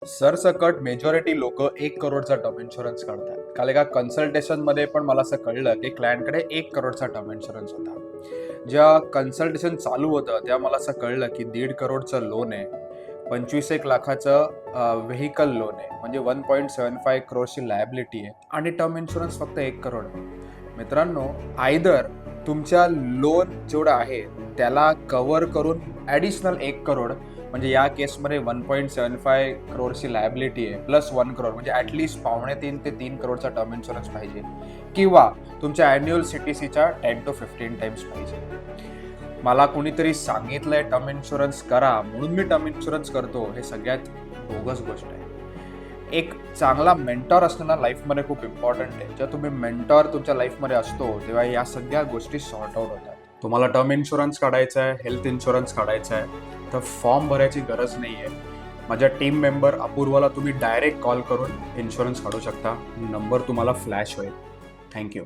सरसकट मेजॉरिटी लोक 1 करोडचा टर्म इन्शुरन्स काढतात. काल एका कन्सल्टेशनमध्ये पण मला असं कळलं की क्लायंटकडे 1 करोडचा टर्म इन्शुरन्स होता. जेव्हा कन्सल्टेशन चालू होतं तेव्हा मला असं कळलं की 1.5 करोडचं लोन आहे, 25 लाखाचं व्हेकल लोन आहे, म्हणजे 1.75 करोडची लायबिलिटी आहे आणि टर्म इन्शुरन्स फक्त 1 करोड आहे. मित्रांनो, आयदर तुमच्या लोन जेवढं आहे त्याला कव्हर करून ॲडिशनल 1 करोड, म्हणजे या केसमध्ये 1.75 करोडची लायबिलिटी आहे प्लस 1 करोड, म्हणजे ॲटलिस्ट 2.5 ते 3 करोडचा टर्म इन्शुरन्स पाहिजे, किंवा तुमच्या ॲन्युअल CTCच्या 10 to 15 टाइम्स पाहिजे. मला कुणीतरी सांगितलंय टर्म इन्शुरन्स करा म्हणून मी टर्म इन्शुरन्स करतो, हे सगळ्यात बोगस गोष्ट आहे. एक चांगला मेंटॉर असणं ना लाईफमध्ये खूप इम्पॉर्टंट आहे. जेव्हा तुम्ही मेंटॉर तुमच्या लाईफमध्ये असतो तेव्हा या सगळ्या गोष्टी सॉर्ट आउट होतात. तुम्हाला टर्म इन्शुरन्स काढायचा आहे, हेल्थ इन्शुरन्स काढायचा आहे, तर फॉर्म भरायची गरज नाही आहे. माझ्या टीम मेंबर अपूर्वाला तुम्ही डायरेक्ट कॉल करून इन्शुरन्स काढू शकता. नंबर तुम्हाला फ्लॅश होईल. थँक्यू.